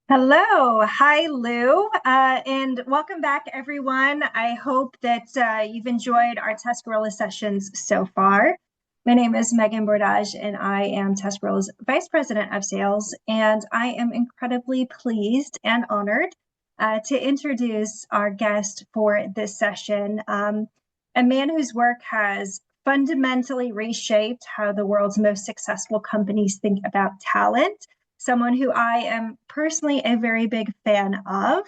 Hello. Hi, Lou. And welcome back, everyone. I hope that you've enjoyed our TestGorilla sessions so far. My name is Megan Bordage, and I am TestGorilla's Vice President of Sales. And I am incredibly pleased and honored to introduce our guest for this session, a man whose work has fundamentally reshaped how the world's most successful companies think about talent, someone who I am personally a very big fan of.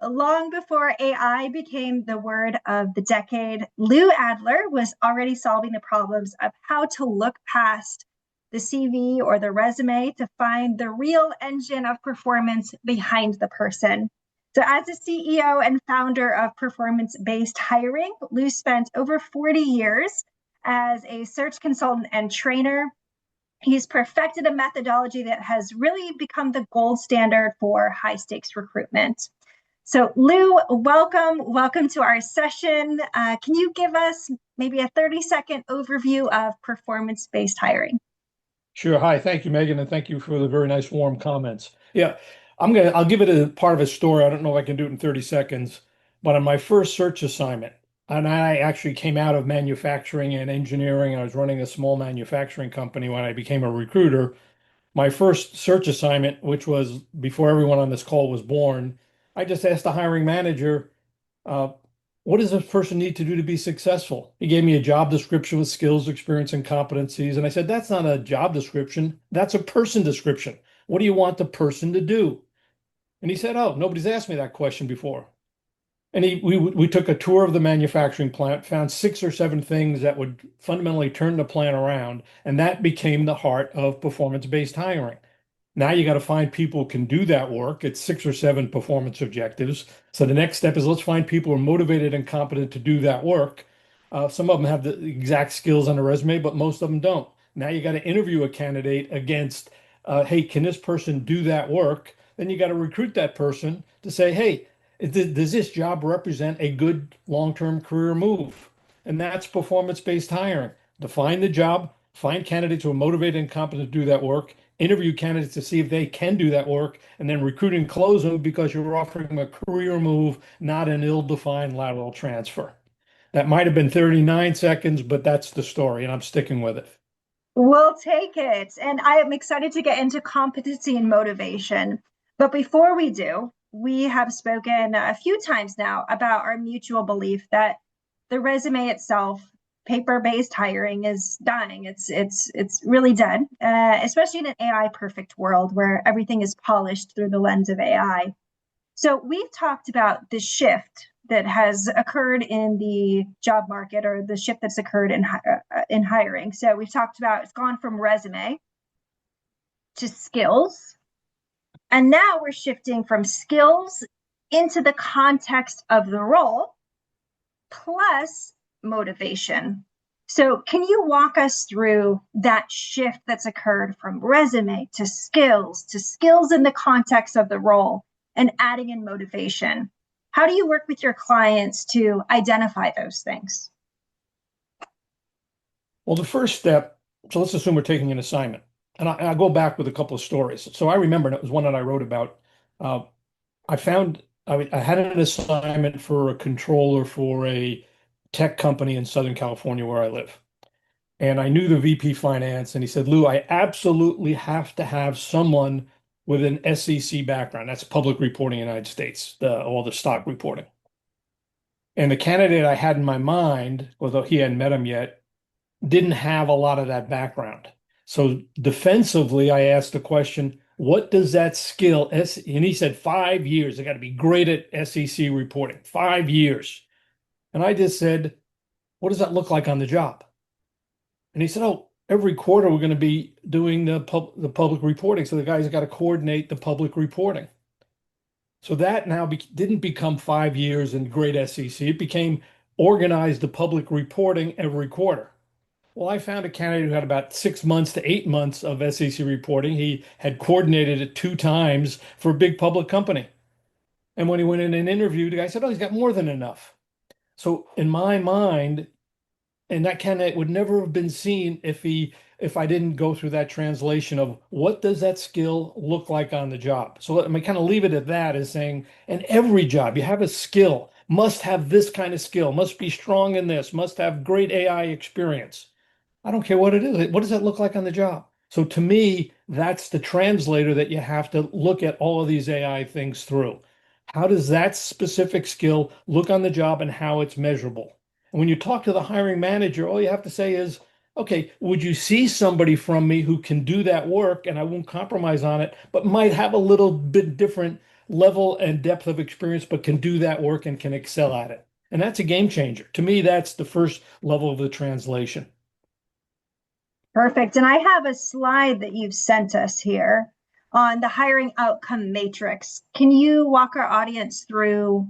Long before AI became the word of the decade, Lou Adler was already solving the problems of how to look past the CV or the resume to find the real engine of performance behind the person. So, as a CEO and founder of performance based hiring, Lou spent over 40 years as a search consultant and trainer. He's perfected a methodology that has really become the gold standard for high stakes recruitment. So, Lou, welcome to our session. Can you give us maybe a 30-second overview of performance-based hiring? Sure. Hi. Thank you, Megan, and thank you for the very nice warm comments. Yeah, I'll give it a part of a story. I don't know if I can do it in 30 seconds, but on my first search assignment, and I actually came out of manufacturing and engineering. I was running a small manufacturing company when I became a recruiter. My first search assignment, which was before everyone on this call was born, I just asked the hiring manager, uh, what does this person need to do to be successful? He gave me a job description with skills, experience, and competencies. And I said, that's not a job description. That's a person description. What do you want the person to do? And he said, oh, nobody's asked me that question before. And we took a tour of the manufacturing plant, found six or seven things that would fundamentally turn the plant around. And that became the heart of performance-based hiring. Now you got to find people who can do that work. It's six or seven performance objectives. So the next step is let's find people who are motivated and competent to do that work. Some of them have the exact skills on the resume, but most of them don't. Now you got to interview a candidate against, hey, can this person do that work? Then you got to recruit that person to say, hey, does this job represent a good long-term career move? And that's performance-based hiring. Define the job, find candidates who are motivated and competent to do that work, interview candidates to see if they can do that work, and then recruit and close them because you're offering them a career move, not an ill-defined lateral transfer. That might have been 39 seconds, but that's the story, and I'm sticking with it. We'll take it. And I am excited to get into competency and motivation. But before we do, we have spoken a few times now about our mutual belief that the resume itself, paper-based hiring, is dying. It's really dead, especially in an AI perfect world where everything is polished through the lens of AI. So we've talked about the shift that has occurred in the job market, or the shift that's occurred in hiring. So we've talked about it's gone from resume to skills, and now we're shifting from skills into the context of the role plus motivation. So can you walk us through that shift that's occurred from resume to skills in the context of the role, and adding in motivation? How do you work with your clients to identify those things? Well, the first step, so let's assume we're taking an assignment. And I'll go back with a couple of stories. So I remember, and it was one that I wrote about. Uh, I had an assignment for a controller for a tech company in Southern California where I live. And I knew the VP finance, and he said, Lou, I absolutely have to have someone with an SEC background. That's public reporting in the United States, all the stock reporting. And the candidate I had in my mind, although he hadn't met him yet, didn't have a lot of that background. So defensively, I asked the question, what does that skill, and he said 5 years. I got to be great at SEC reporting, 5 years. And I just said, what does that look like on the job? And he said, oh, every quarter we're going to be doing the public reporting. So the guys got to coordinate the public reporting. So that now didn't become 5 years in great SEC. It became organized the public reporting every quarter. Well, I found a candidate who had about 6 months to 8 months of SEC reporting. He had coordinated it two times for a big public company. And when he went in and interviewed, the guy said, oh, he's got more than enough. So in my mind, And that kind of would never have been seen if I didn't go through that translation of what does that skill look like on the job. So let me kind of leave it at that as saying, in every job, you have a skill, must have this kind of skill, must be strong in this, must have great AI experience. I don't care what it is. What does that look like on the job? So to me, that's the translator that you have to look at all of these AI things through. How does that specific skill look on the job and how it's measurable? And when you talk to the hiring manager, all you have to say is, okay, would you see somebody from me who can do that work and I won't compromise on it, but might have a little bit different level and depth of experience, but can do that work and can excel at it? And that's a game changer. To me, that's the first level of the translation. Perfect. And I have a slide that you've sent us here on the hiring outcome matrix. Can you walk our audience through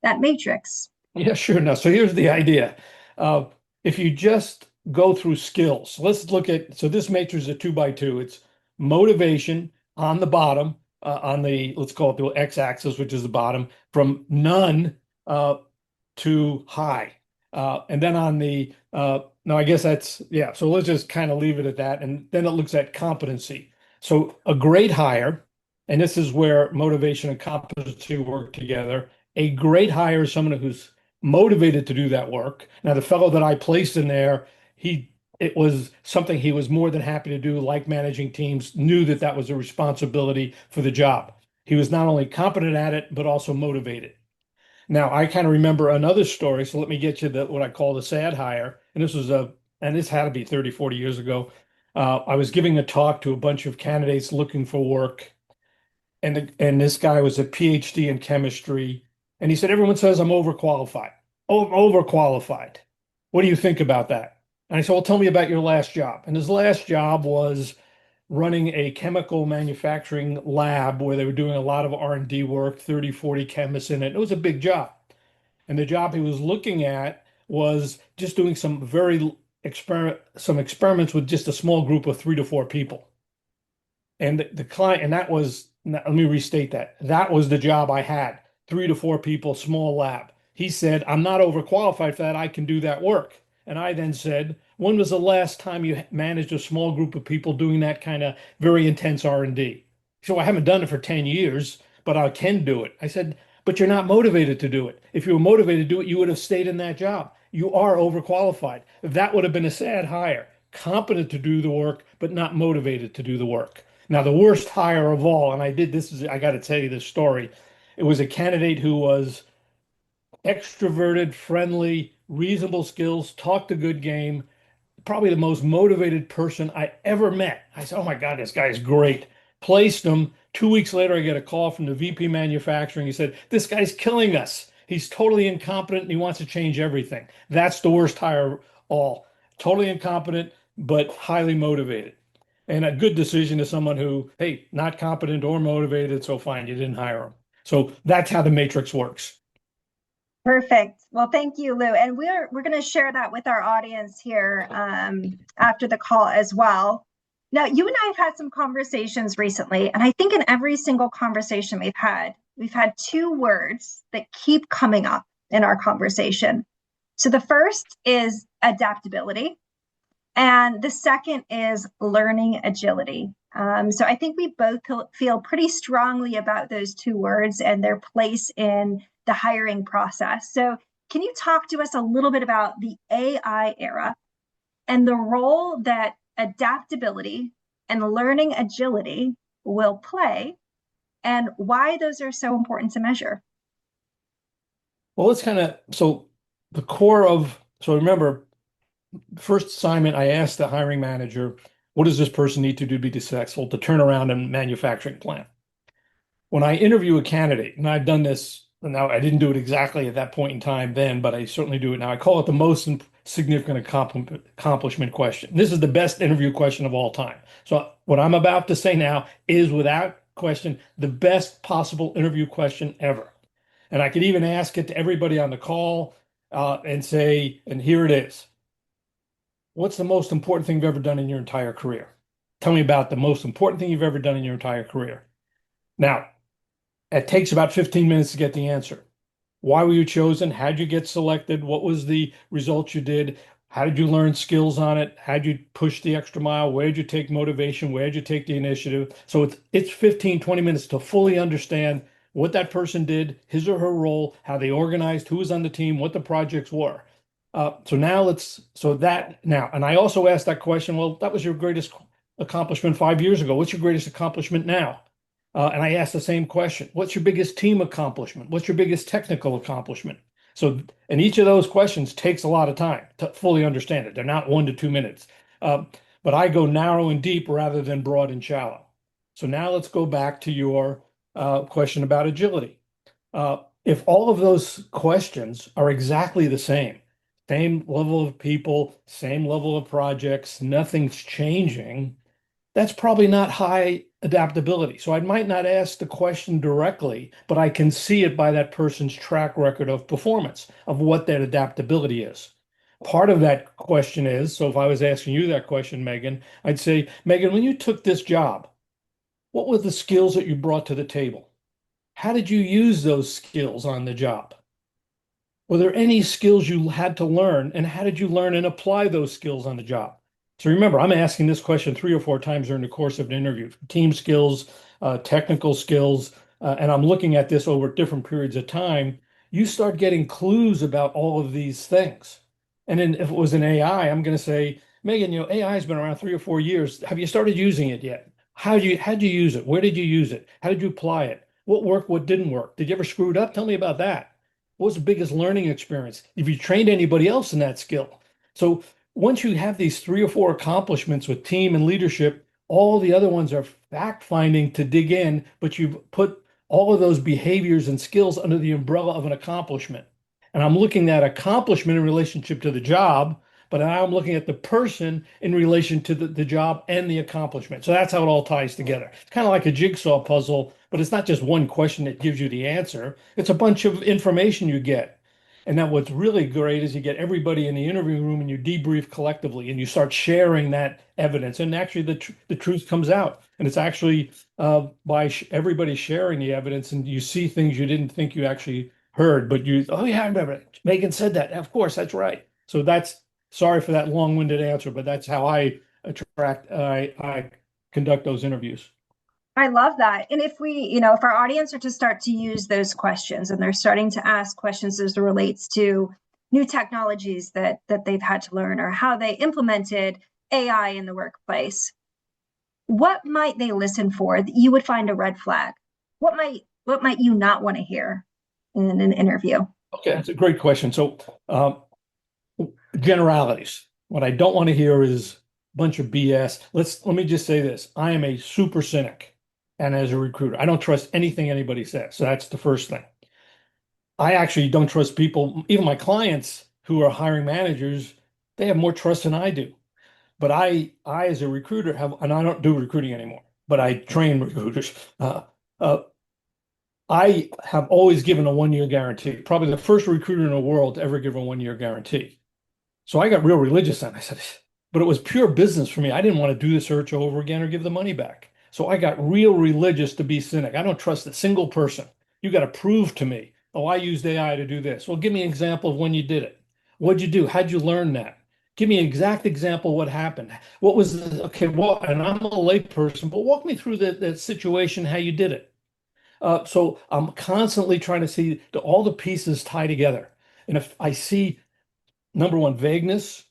that matrix? Yeah, sure. Now, so here's the idea. Uh, if you just go through skills, let's look at, so this matrix is a 2 by 2. It's motivation on the bottom, on the, let's call it the x-axis, which is the bottom, from none to high. And then on the, no, I guess that's, yeah. So let's just kind of leave it at that. And then it looks at competency. So a great hire, and this is where motivation and competency work together. A great hire is someone who's motivated to do that work. Now, the fellow that I placed in there, it was something he was more than happy to do, like managing teams, knew that that was a responsibility for the job. He was not only competent at it, but also motivated. Now, I kind of remember another story, so let me get you what I call the sad hire. And this had to be 30, 40 years ago. I was giving a talk to a bunch of candidates looking for work, and this guy was a PhD in chemistry, and he said, everyone says I'm overqualified. Oh, overqualified. What do you think about that? And I said, well, tell me about your last job. And his last job was running a chemical manufacturing lab where they were doing a lot of R&D work, 30, 40 chemists in it. It was a big job. And the job he was looking at was just doing some experiments with just a small group of 3 to 4 people. And the client, and that was, let me restate that. That was the job I had. 3 to 4 people, small lab. He said, I'm not overqualified for that. I can do that work. And I then said, when was the last time you managed a small group of people doing that kind of very intense R&D? So I haven't done it for 10 years, but I can do it. I said, but you're not motivated to do it. If you were motivated to do it, you would have stayed in that job. You are overqualified. That would have been a sad hire. Competent to do the work, but not motivated to do the work. Now, the worst hire of all, and I got to tell you this story. It was a candidate who was extroverted, friendly, reasonable skills, talked a good game, probably the most motivated person I ever met. I said, oh my God, this guy is great. Placed him. 2 weeks later, I get a call from the VP manufacturing. He said, this guy's killing us. He's totally incompetent and he wants to change everything. That's the worst hire of all. Totally incompetent, but highly motivated. And a good decision is someone who, hey, not competent or motivated, so fine, you didn't hire him. So that's how the matrix works. Perfect. Well, thank you, Lou. And we're going to share that with our audience here after the call as well. Now, you and I have had some conversations recently, and I think in every single conversation we've had 2 words that keep coming up in our conversation. So the first is adaptability, and the second is learning agility. So I think we both feel pretty strongly about those 2 words and their place in the hiring process. So can you talk to us a little bit about the AI era and the role that adaptability and learning agility will play and why those are so important to measure? Well, let's so the core of, so remember, first assignment, I asked the hiring manager, what does this person need to do to be successful to turn around a manufacturing plant? When I interview a candidate, and I've done this, now I didn't do it exactly at that point in time then, but I certainly do it now. I call it the most significant accomplishment question. This is the best interview question of all time. So what I'm about to say now is without question the best possible interview question ever. And I could even ask it to everybody on the call and say, and here it is. What's the most important thing you've ever done in your entire career? Tell me about the most important thing you've ever done in your entire career. Now, it takes about 15 minutes to get the answer. Why were you chosen? How'd you get selected? What was the results you did? How did you learn skills on it? How did you push the extra mile? Where did you take motivation? Where did you take the initiative? So it's 15, 20 minutes to fully understand what that person did, his or her role, how they organized, who was on the team, what the projects were. And I also asked that question, well, that was your greatest accomplishment 5 years ago. What's your greatest accomplishment now? And I asked the same question. What's your biggest team accomplishment? What's your biggest technical accomplishment? So, and each of those questions takes a lot of time to fully understand it. They're not 1 to 2 minutes. Uh, but I go narrow and deep rather than broad and shallow. So now let's go back to your question about agility. If all of those questions are exactly the same level of people, same level of projects, nothing's changing, that's probably not high adaptability. So I might not ask the question directly, but I can see it by that person's track record of performance, of what that adaptability is. Part of that question is, so if I was asking you that question, Megan, I'd say, Megan, when you took this job, what were the skills that you brought to the table? How did you use those skills on the job? Were there any skills you had to learn, and how did you learn and apply those skills on the job? So remember, I'm asking this question 3 or 4 times during the course of an interview: team skills, technical skills, and I'm looking at this over different periods of time. You start getting clues about all of these things. And then if it was an AI, I'm going to say, Megan, AI has been around 3 or 4 years. Have you started using it yet? How'd you use it? Where did you use it? How did you apply it? What worked? What didn't work? Did you ever screw it up? Tell me about that. What was the biggest learning experience? If you trained anybody else in that skill? So once you have these 3 or 4 accomplishments with team and leadership, all the other ones are fact finding to dig in, but you've put all of those behaviors and skills under the umbrella of an accomplishment. And I'm looking at accomplishment in relationship to the job, but now I'm looking at the person in relation to the job and the accomplishment. So that's how it all ties together. It's kind of like a jigsaw puzzle, but it's not just one question that gives you the answer. It's a bunch of information you get. And then what's really great is you get everybody in the interview room and you debrief collectively and you start sharing that evidence. And actually, the truth comes out. And it's actually by everybody sharing the evidence, and you see things you didn't think you actually heard, but oh yeah, I remember it. Megan said that. Of course, that's right. So sorry for that long-winded answer, but that's how I conduct those interviews. I love that. And if our audience are to start to use those questions and they're starting to ask questions as it relates to new technologies that they've had to learn or how they implemented AI in the workplace, what might they listen for that you would find a red flag? What might you not want to hear in an interview? Okay, that's a great question. So, generalities. What I don't want to hear is a bunch of BS. Let me just say this. I am a super cynic. And as a recruiter, I don't trust anything anybody says. So that's the first thing. I actually don't trust people, even my clients who are hiring managers, they have more trust than I do. But I as a recruiter and I don't do recruiting anymore, but I train recruiters. Uh, I have always given a 1 year guarantee. Probably the first recruiter in the world to ever give a 1 year guarantee. So I got real religious on it. I said, but it was pure business for me. I didn't want to do the search over again or give the money back. So I got real religious to be cynic. I don't trust a single person. You got to prove to me, oh, I used AI to do this. Well, give me an example of when you did it. What'd you do? How'd you learn that? Give me an exact example of what happened. What was okay, and I'm a layperson, but walk me through the situation, how you did it. So I'm constantly trying to see all the pieces tie together. And if I see number one, vagueness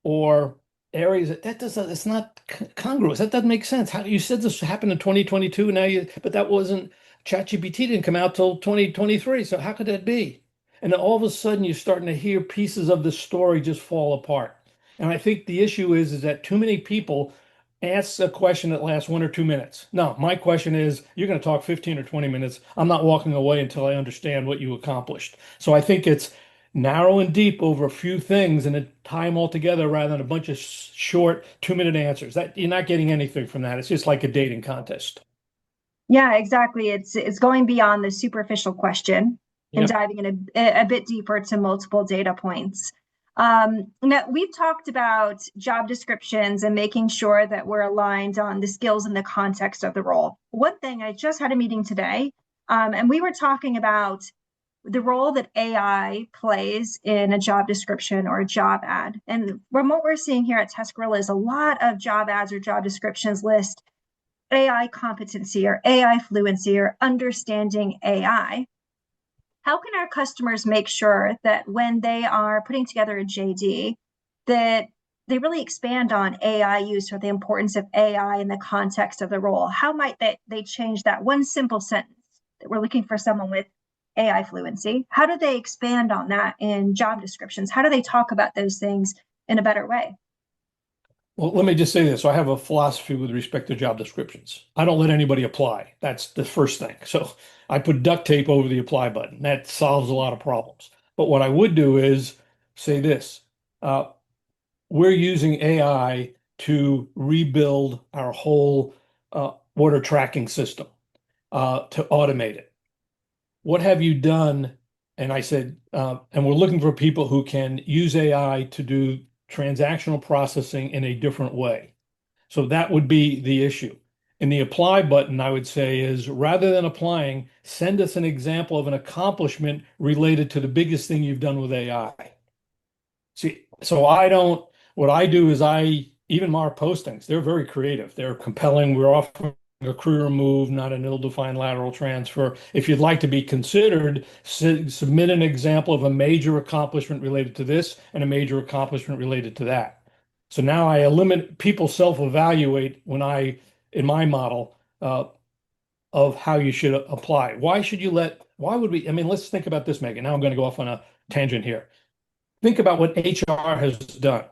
or areas that doesn't, it's not congruous. That doesn't make sense. How you said this happened in 2022, but that wasn't, ChatGPT didn't come out till 2023. So how could that be? And then all of a sudden you're starting to hear pieces of the story just fall apart. And I think the issue is that too many people ask a question that lasts 1 or 2 minutes. No, my question is, you're going to talk 15 or 20 minutes. I'm not walking away until I understand what you accomplished. So I think it's narrow and deep over a few things and then tie them all together rather than a bunch of short 2 minute answers. That you're not getting anything from that. It's just like a dating contest. Yeah, exactly. It's going beyond the superficial question and Yep. diving in a bit deeper to multiple data points. Now we've talked about job descriptions and making sure that we're aligned on the skills and the context of the role. One thing, I just had a meeting today, and we were talking about the role that AI plays in a job description or a job ad. And from what we're seeing here at TestGorilla is a lot of job ads or job descriptions list AI competency or AI fluency or understanding AI. How can our customers make sure that when they are putting together a JD, that they really expand on AI use or the importance of AI in the context of the role? How might they change that one simple sentence that we're looking for someone with AI fluency? How do they expand on that in job descriptions? How do they talk about those things in a better way? Well, let me just say this. So I have a philosophy with respect to job descriptions. I don't let anybody apply. That's the first thing. So I put duct tape over the apply button. That solves a lot of problems. But what I would do is say this. Uh, we're using AI to rebuild our whole order tracking system to automate it. What have you done? And I said, and we're looking for people who can use AI to do transactional processing in a different way. So that would be the issue. And the apply button, I would say, is rather than applying, send us an example of an accomplishment related to the biggest thing you've done with AI. See, so I don't, what I do is even our postings, they're very creative. They're compelling. We're offering a career move, not an ill-defined lateral transfer. If you'd like to be considered, submit an example of a major accomplishment related to this and a major accomplishment related to that. So now I eliminate, people self-evaluate in my model, of how you should apply. Why would we, I mean, let's think about this, Megan. Now I'm going to go off on a tangent here. Think about what HR has done.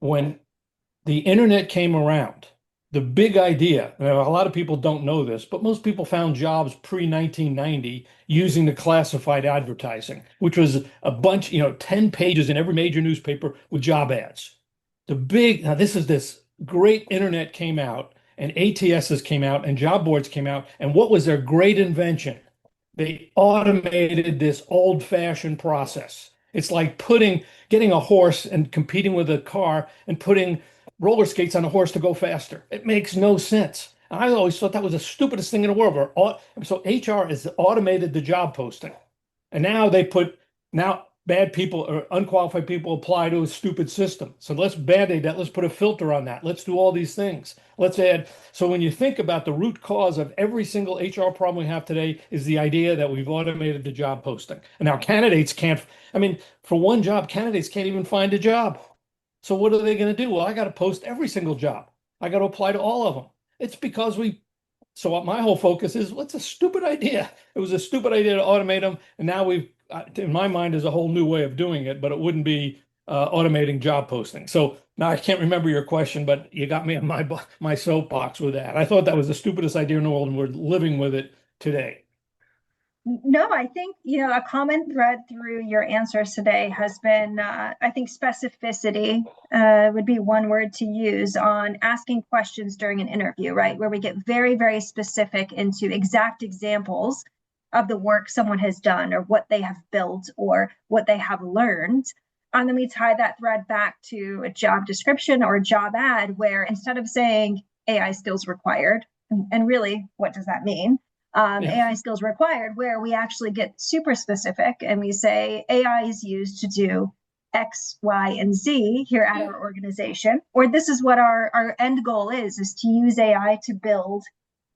When the internet came around, the big idea, now a lot of people don't know this, but most people found jobs pre-1990 using the classified advertising, which was a bunch, 10 pages in every major newspaper with job ads. Now this great internet came out and ATSs came out and job boards came out. And what was their great invention? They automated this old-fashioned process. It's like getting a horse and competing with a car and putting roller skates on a horse to go faster. It makes no sense. I always thought that was the stupidest thing in the world. So HR has automated the job posting. And now bad people or unqualified people apply to a stupid system. So let's band-aid that. Let's put a filter on that. Let's do all these things. Let's add. So when you think about the root cause of every single HR problem we have today is the idea that we've automated the job posting. And now candidates can't, I mean, for one job, candidates can't even find a job. So what are they going to do? Well, I got to post every single job. I got to apply to all of them. It's because so what my whole focus is, what's a stupid idea? It was a stupid idea to automate them. And now in my mind, is a whole new way of doing it, but it wouldn't be automating job posting. So now I can't remember your question, but you got me on my soapbox with that. I thought that was the stupidest idea in the world, and we're living with it today. No, I think, a common thread through your answers today has been, I think specificity would be one word to use on asking questions during an interview, right? Where we get very, very specific into exact examples of the work someone has done or what they have built or what they have learned. And then we tie that thread back to a job description or a job ad where instead of saying AI skills required, and really, what does that mean? Yeah. AI skills required, where we actually get super specific and we say AI is used to do X, Y, and Z here at our organization, or this is what our end goal is to use AI to build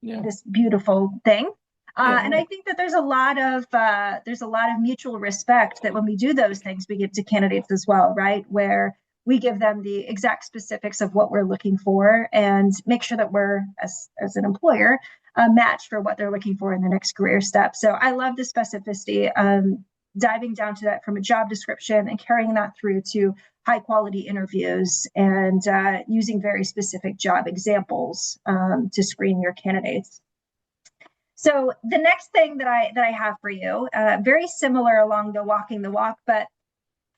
this beautiful thing. And I think that there's a lot of mutual respect that when we do those things, we give to candidates as well, right? Where we give them the exact specifics of what we're looking for and make sure that we're, as an employer, a match for what they're looking for in the next career step. So I love the specificity, diving down to that from a job description and carrying that through to high quality interviews and using very specific job examples to screen your candidates. So the next thing that I have for you, very similar along the walking the walk, but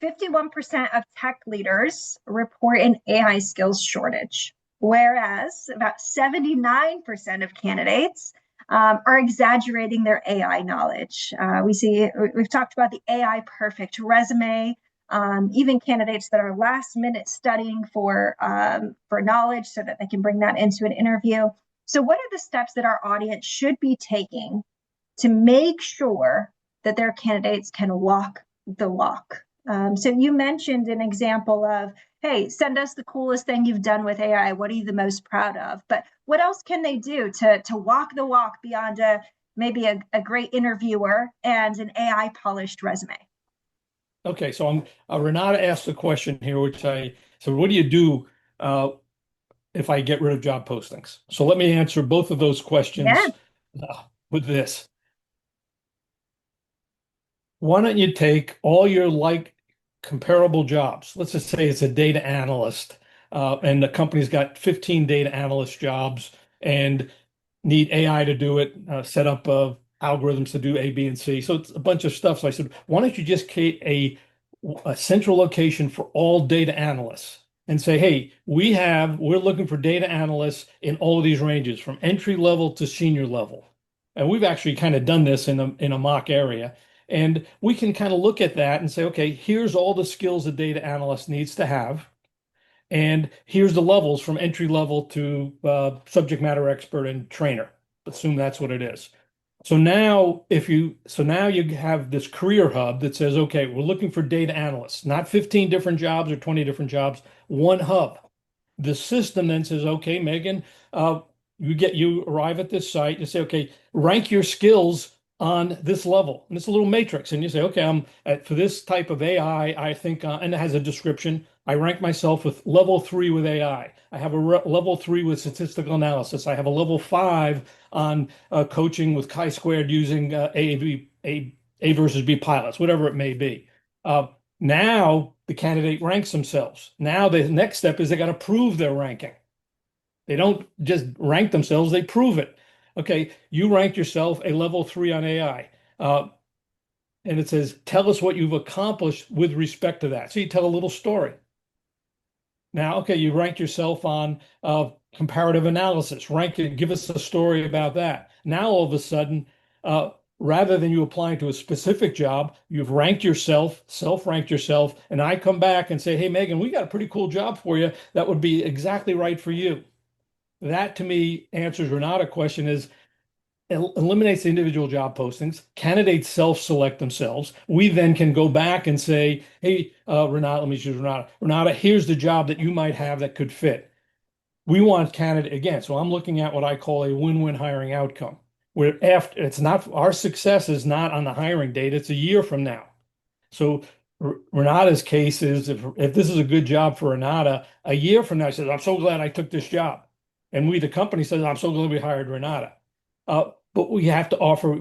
51% of tech leaders report an AI skills shortage, whereas about 79% of candidates are exaggerating their AI knowledge. We've talked about the AI perfect resume, even candidates that are last minute studying for knowledge so that they can bring that into an interview. So what are the steps that our audience should be taking to make sure that their candidates can walk the walk. So you mentioned an example of, hey, send us the coolest thing you've done with AI. What are you the most proud of? But what else can they do to walk the walk beyond maybe a great interviewer and an AI polished resume? Okay, so Renata asked a question here, so what do you do uh, if I get rid of job postings? So let me answer both of those Yeah, questions with this. Why don't you take all your comparable jobs? Let's just say it's a data analyst, and the company's got 15 data analyst jobs and need AI to do it, set up algorithms to do A, B, and C. So it's a bunch of stuff. So I said, why don't you just create a central location for all data analysts and say, hey, we're looking for data analysts in all of these ranges from entry level to senior level. And we've actually kind of done this in a mock area. And we can kind of look at that and say, okay, here's all the skills a data analyst needs to have. And here's the levels from entry level to subject matter expert and trainer. Assume that's what it is. So now you have this career hub that says, okay, we're looking for data analysts, not 15 different jobs or 20 different jobs, one hub. The system then says, okay, Megan, you arrive at this site, you say, okay, rank your skills on this level. And it's a little matrix. And you say, okay, for this type of AI, I think, and it has a description. I rank myself with level 3 with AI. I have a level 3 with statistical analysis. I have a level 5 on coaching with chi-squared using A versus B pilots, whatever it may be. Now the candidate ranks themselves. Now the next step is they got to prove their ranking. They don't just rank themselves, they prove it. Okay, you ranked yourself a level 3 on AI. And it says, tell us what you've accomplished with respect to that. So you tell a little story. Now, okay, you ranked yourself on comparative analysis. Rank it, give us a story about that. Now, all of a sudden, rather than you applying to a specific job, you've ranked yourself, self-ranked yourself, and I come back and say, hey, Megan, we got a pretty cool job for you. That would be exactly right for you. That to me answers Renata's question is eliminates the individual job postings. Candidates self-select themselves. We then can go back and say, hey, Renata, let me choose Renata. Renata, here's the job that you might have that could fit. We want candidate again. So I'm looking at what I call a win-win hiring outcome, where after it's not our success is not on the hiring date, it's a year from now. So Renata's case is if this is a good job for Renata, a year from now, she says, I'm so glad I took this job. And we, the company, says, I'm so glad we hired Renata. But we can't offer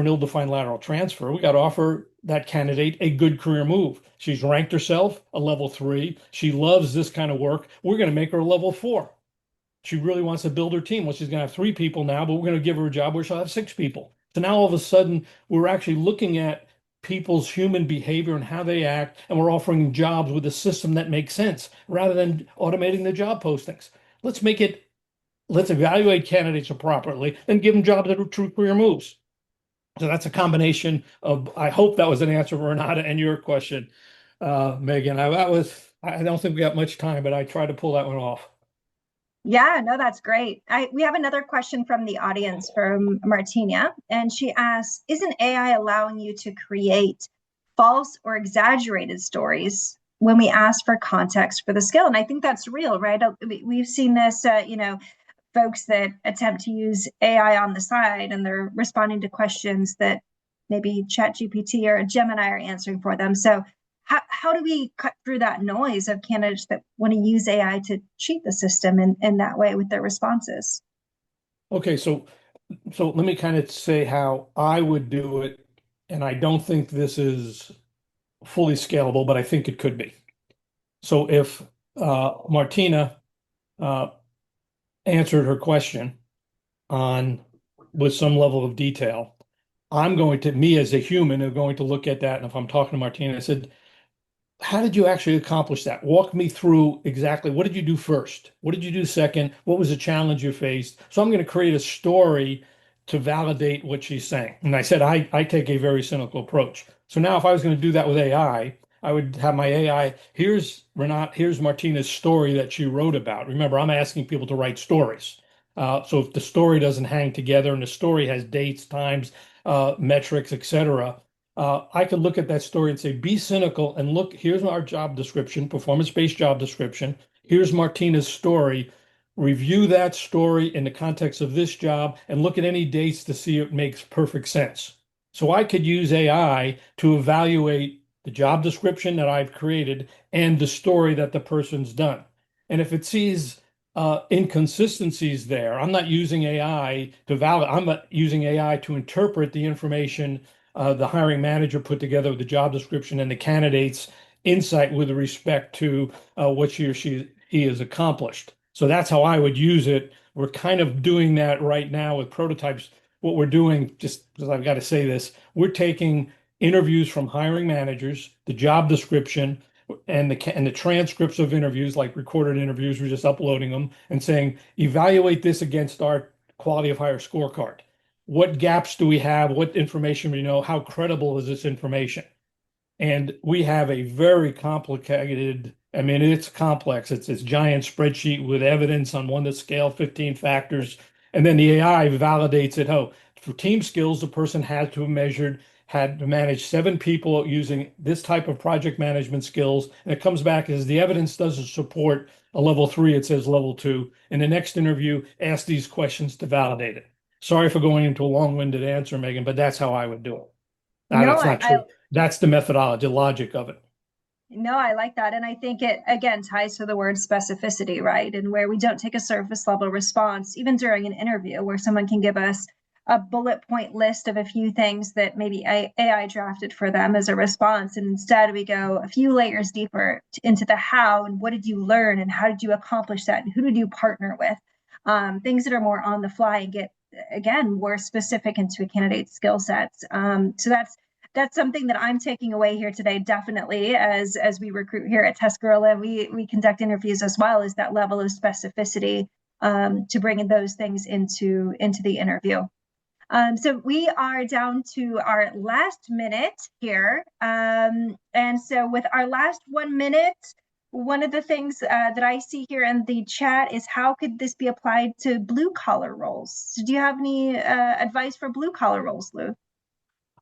an ill-defined lateral transfer. We got to offer that candidate a good career move. She's ranked herself a level 3. She loves this kind of work. We're going to make her a level 4. She really wants to build her team. Well, she's going to have 3 people now, but we're going to give her a job where she'll have 6 people. So now all of a sudden, we're actually looking at people's human behavior and how they act, and we're offering jobs with a system that makes sense rather than automating the job postings. Let's evaluate candidates appropriately and give them jobs that are true career moves. So that's a combination of, I hope that was an answer for Renata and your question, Megan. I don't think we got much time, but I tried to pull that one off. Yeah, no, that's great. We have another question from the audience from Martina, and she asks, isn't AI allowing you to create false or exaggerated stories when we ask for context for the skill? And I think that's real, right? We've seen this, folks that attempt to use AI on the side and they're responding to questions that maybe ChatGPT or Gemini are answering for them. So how do we cut through that noise of candidates that want to use AI to cheat the system in that way with their responses? Okay, so let me kind of say how I would do it, and I don't think this is fully scalable, but I think it could be. So if Martina uh, answered her question on with some level of detail, me as a human, are going to look at that. And if I'm talking to Martina, I said, how did you actually accomplish that? Walk me through exactly what did you do first? What did you do second? What was the challenge you faced? So I'm going to create a story to validate what she's saying. And I said, I take a very cynical approach. So now if I was going to do that with AI, I would have my AI, here's Martina's story that she wrote about. Remember, I'm asking people to write stories. So if the story doesn't hang together and the story has dates, times, metrics, etc., I could look at that story and say, be cynical and look, here's our job description, performance-based job description. Here's Martina's story. Review that story in the context of this job and look at any dates to see it makes perfect sense. So I could use AI to evaluate the job description that I've created and the story that the person's done. And if it sees inconsistencies there, I'm not using AI to validate, I'm not using AI to interpret the information the hiring manager put together with the job description and the candidate's insight with respect to what she or he has accomplished. So that's how I would use it. We're kind of doing that right now with prototypes. What we're doing, just because I've got to say this, we're taking interviews from hiring managers, the job description, and the transcripts of interviews, like recorded interviews. We're just uploading them and saying, evaluate this against our quality of hire scorecard. What gaps do we have? What information do we know? How credible is this information? And we have a very complicated, I mean, it's complex. It's this giant spreadsheet with evidence on one to scale 15 factors. And then the AI validates it. Oh, for team skills, the person had to manage 7 people using this type of project management skills. And it comes back as the evidence doesn't support a level 3, it says level 2. In the next interview, ask these questions to validate it. Sorry for going into a long-winded answer, Megan, but that's how I would do it. No, That's not true. That's the methodology, the logic of it. No, I like that. And I think it again ties to the word specificity, right? And where we don't take a surface level response, even during an interview, where someone can give us a bullet point list of a few things that maybe AI drafted for them as a response. And instead, we go a few layers deeper into the how and what did you learn and how did you accomplish that and who did you partner with? Things that are more on the fly and get, again, more specific into a candidate's skill sets. So that's something that I'm taking away here today, definitely, as we recruit here at TestGorilla. We conduct interviews as well as that level of specificity to bring those things into the interview. So we are down to our last minute here. And so with our last 1 minute, one of the things that I see here in the chat is how could this be applied to blue collar roles? So do you have any advice for blue collar roles, Lou?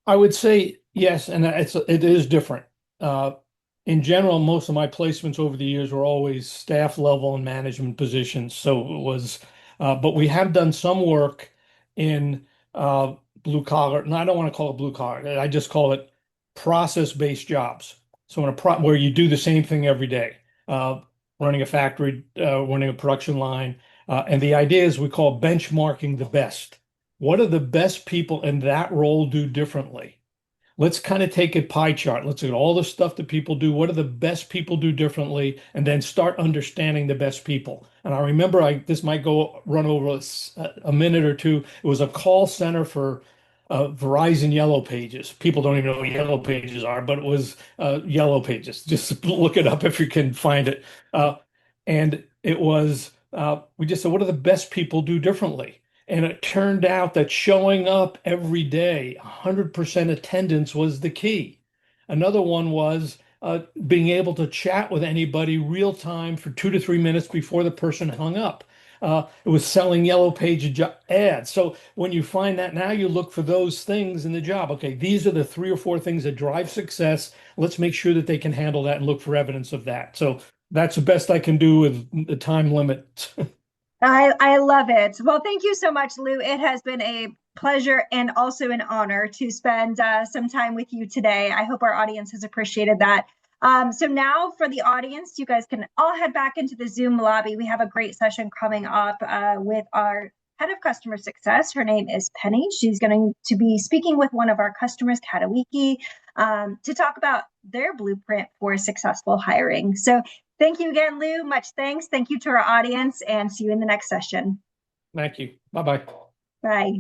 I would say yes, and it is different. In general, most of my placements over the years were always staff level and management positions. So it was, but we have done some work in blue collar, and I don't want to call it blue collar. I just call it process-based jobs. So where you do the same thing every day, running a factory, running a production line, and the idea is we call benchmarking the best. What do the best people in that role do differently? Let's kind of take a pie chart. Let's look at all the stuff that people do. What do the best people do differently? And then start understanding the best people. And I remember this might run over a minute or two. It was a call center for Verizon Yellow Pages. People don't even know what Yellow Pages are, but it was Yellow Pages. Just look it up if you can find it. And it was, we just said, what do the best people do differently? And it turned out that showing up every day, 100% attendance was the key. Another one was being able to chat with anybody real time for 2 to 3 minutes before the person hung up. It was selling yellow page ads. So when you find that, now you look for those things in the job. Okay, these are the 3 or 4 things that drive success. Let's make sure that they can handle that and look for evidence of that. So that's the best I can do with the time limit. I love it. Well, thank you so much, Lou. It has been a pleasure and also an honor to spend some time with you today. I hope our audience has appreciated that. So now for the audience, you guys can all head back into the Zoom lobby. We have a great session coming up with our head of customer success. Her name is Penny. She's going to be speaking with one of our customers, Katawiki, to talk about their blueprint for successful hiring. So thank you again, Lou. Much thanks. Thank you to our audience and see you in the next session. Thank you. Bye-bye. Bye.